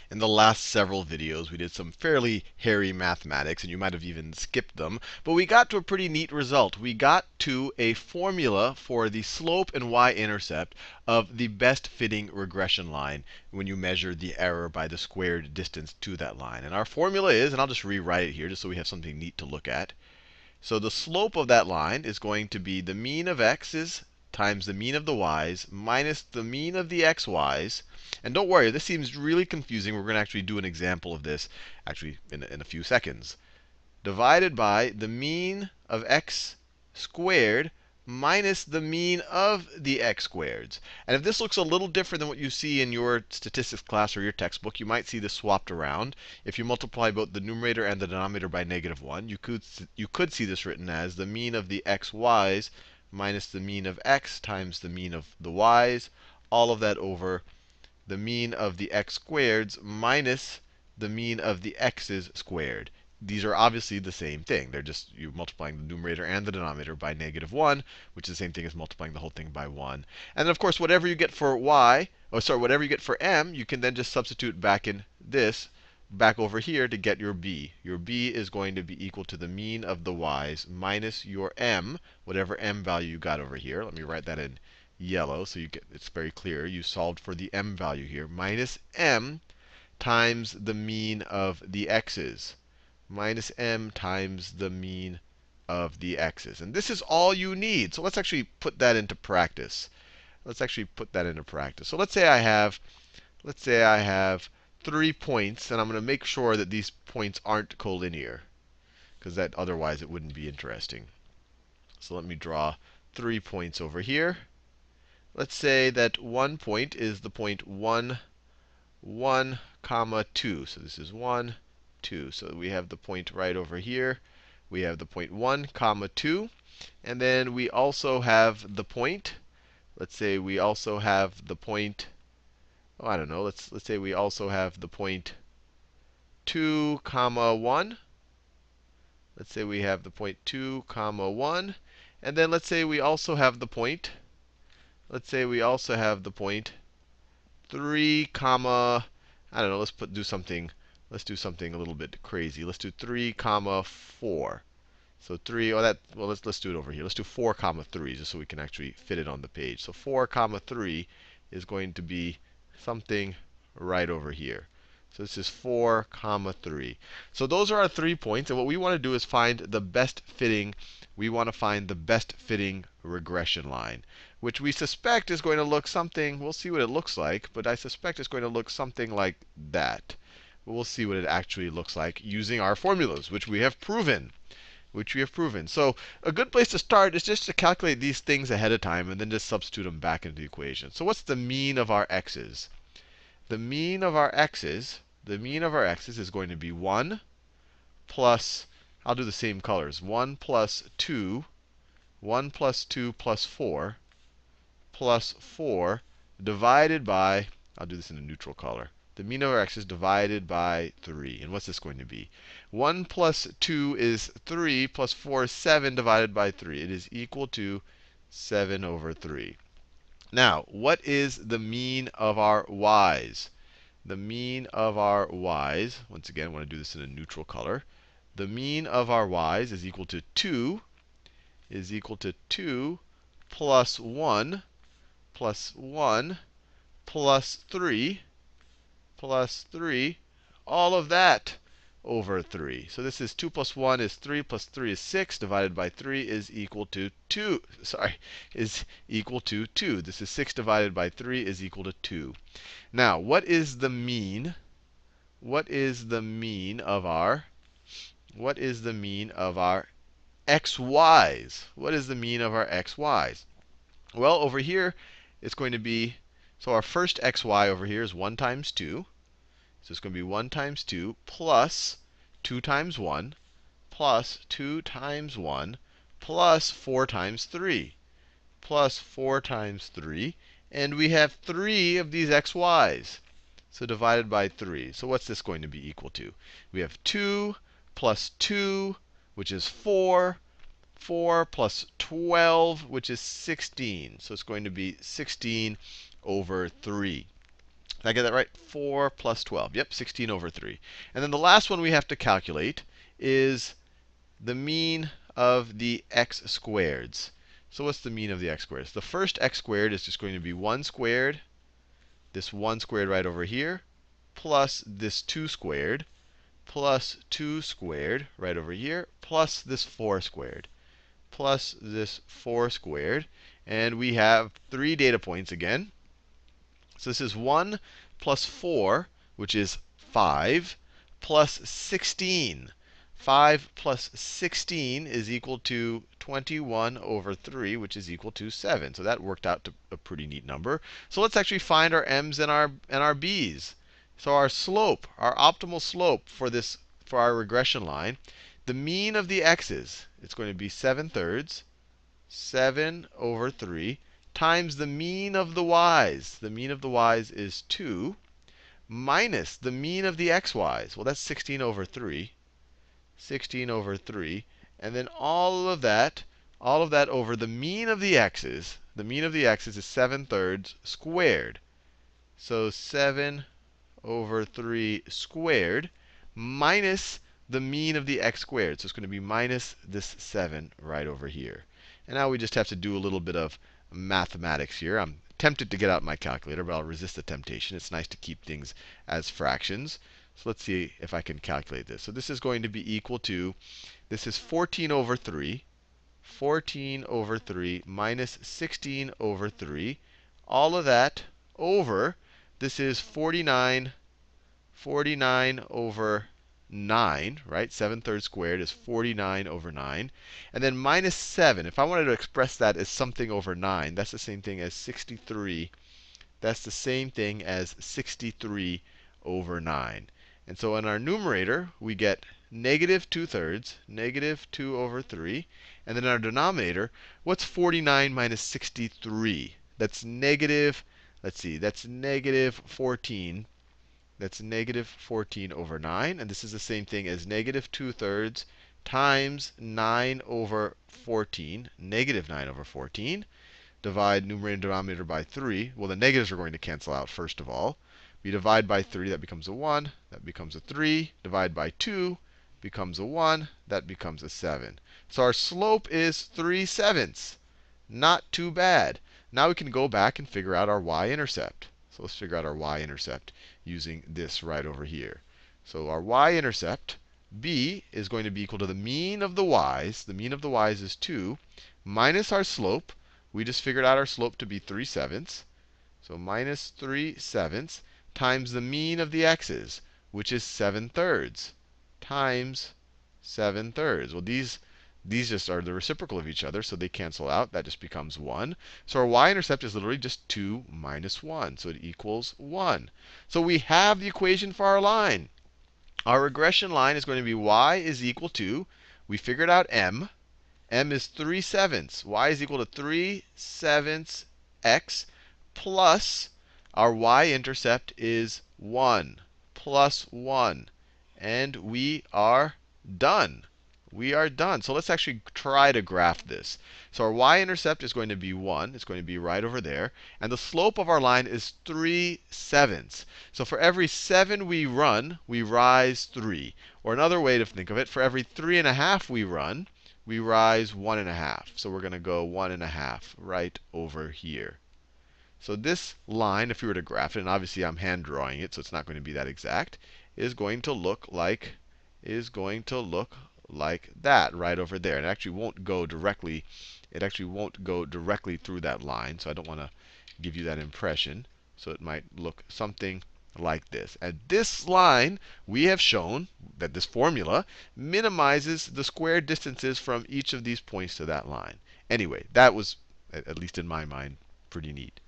In the last several videos, we did some fairly hairy mathematics, and you might have even skipped them. But we got to a pretty neat result. We got to a formula for the slope and y-intercept of the best fitting regression line when you measure the error by the squared distance to that line. And our formula is, and I'll just rewrite it here just so we have something neat to look at. So the slope of that line is going to be the mean of x's times the mean of the y's minus the mean of the xy's. And don't worry, this seems really confusing. We're going to actually do an example of this actually in a few seconds. Divided by the mean of x squared minus the mean of the x squareds. And if this looks a little different than what you see in your statistics class or your textbook, you might see this swapped around. If you multiply both the numerator and the denominator by -1, you could see this written as the mean of the xy's minus the mean of x times the mean of the y's, all of that over the mean of the x squareds minus the mean of the x's squared. These are obviously the same thing. They're just you multiplying the numerator and the denominator by -1, which is the same thing as multiplying the whole thing by 1. And then, of course, whatever you get for whatever you get for m, you can then just substitute back in this, back over here to get your b. Your b is going to be equal to the mean of the y's minus your m, whatever m value you got over here. Let me write that in yellow so it's very clear. You solved for the m value here, minus m times the mean of the x's. Minus m times the mean of the x's. And this is all you need. So let's actually put that into practice. So let's say I have 3 points, and I'm going to make sure that these points aren't collinear, because that otherwise it wouldn't be interesting. So let me draw 3 points over here. Let's say that one point is the point 1, 1, comma 2. So this is 1, 2. So we have the point right over here. We have the point 1, comma 2. And then we also have the point. Let's say we also have the point, oh, I don't know. Let's say we also have the point 2, comma 1. Let's say we have the point 2, comma 1. And then let's say we also have the point, 3, comma, I don't know, let's do something a little bit crazy. Let's do 3, comma 4. So 3, let's do it over here. Let's do 4, comma 3, just so we can actually fit it on the page. So 4, comma 3 is going to be something right over here. So this is 4, comma 3. So those are our 3 points. And what we want to do is find the best fitting. We want to find the best fitting regression line, which we suspect is going to look something. We'll see what it looks like, but I suspect it's going to look something like that. But we'll see what it actually looks like using our formulas, which we have proven. So a good place to start is just to calculate these things ahead of time and then just substitute them back into the equation. So what's the mean of our x's? The mean of our x's is going to be 1 plus, I'll do the same colors, 1 plus 2, 1 plus 2 plus 4, plus 4 divided by, I'll do this in a neutral color. The mean of our x is divided by 3. And what's this going to be? 1 plus 2 is 3, plus 4 is 7 divided by 3. It is equal to 7 over 3. Now, what is the mean of our y's? The mean of our y's, once again, I want to do this in a neutral color. The mean of our y's is equal to 2 plus 1 plus 1 plus 3 plus 3, all of that over 3. So this is 2 plus 1 is 3 plus 3 is 6 divided by 3 is equal to 2. Is equal to 2. This is 6 divided by 3 is equal to 2. Now, what is the mean? What is the mean of our xy's? What is the mean of our xy's? Well, over here, it's going to be, so our first xy over here is 1 times 2. So it's going to be 1 times 2 plus 2 times 1 plus 2 times 1 plus 4 times 3 plus 4 times 3. And we have 3 of these xy's. So divided by 3. So what's this going to be equal to? We have 2 plus 2, which is 4. 4 plus 12, which is 16. So it's going to be 16 over 3. Did I get that right? 4 plus 12. Yep, 16 over 3. And then the last one we have to calculate is the mean of the x squareds. So what's the mean of the x squareds? The first x squared is just going to be 1 squared, this 1 squared right over here, plus this 2 squared, plus 2 squared right over here, plus this 4 squared, plus this 4 squared. And we have 3 data points again. So this is 1 plus 4, which is 5, plus 16. 5 plus 16 is equal to 21 over 3, which is equal to 7. So that worked out to a pretty neat number. So let's actually find our m's and our b's. So our slope, our optimal slope for our regression line, the mean of the x's, it's going to be 7/3, 7 over 3, times the mean of the y's. The mean of the y's is 2, minus the mean of the xy's. Well, that's 16 over 3. 16 over 3. And then all of that over the mean of the x's. The mean of the x's is 7/3 squared. So 7 over 3 squared minus the mean of the x squared. So it's going to be minus this 7 right over here. And now we just have to do a little bit of mathematics here. I'm tempted to get out my calculator, but I'll resist the temptation. It's nice to keep things as fractions. So let's see if I can calculate this. So this is going to be equal to, this is 14 over 3. 14 over 3 minus 16 over 3. All of that over, this is 49 over 9, right? 7/3 squared is 49 over 9. And then minus 7. If I wanted to express that as something over 9, that's the same thing as 63. That's the same thing as 63 over 9. And so in our numerator, we get negative 2/3, negative 2 over 3. And then in our denominator, what's 49 minus 63? That's negative, let's see, that's negative 14. That's negative 14 over 9. And this is the same thing as negative 2/3 times 9 over 14, negative 9 over 14. Divide numerator and denominator by 3. Well, the negatives are going to cancel out first of all. We divide by 3, that becomes a 1. That becomes a 3. Divide by 2, becomes a 1. That becomes a 7. So our slope is 3/7. Not too bad. Now we can go back and figure out our y-intercept. So let's figure out our y-intercept using this right over here. So our y-intercept, b, is going to be equal to the mean of the y's. The mean of the y's is 2, minus our slope. We just figured out our slope to be 3/7. So minus 3/7 times the mean of the x's, which is 7/3, times 7/3. Well, these just are the reciprocal of each other, so they cancel out. That just becomes 1. So our y-intercept is literally just 2 minus 1. So it equals 1. So we have the equation for our line. Our regression line is going to be y is equal to, we figured out m. M is 3/7. Y is equal to 3/7 x plus our y-intercept is 1 plus 1. And we are done. We are done. So let's actually try to graph this. So our y-intercept is going to be 1. It's going to be right over there. And the slope of our line is 3/7. So for every 7 we run, we rise 3. Or another way to think of it, for every 3.5 we run, we rise 1.5. So we're going to go 1.5 right over here. So this line, if we were to graph it, and obviously I'm hand drawing it, so it's not going to be that exact, is going to look like that right over there. And it actually won't go directly. It actually won't go directly through that line. So I don't want to give you that impression. So it might look something like this. At this line, we have shown that this formula minimizes the square distances from each of these points to that line. Anyway, that was, at least in my mind, pretty neat.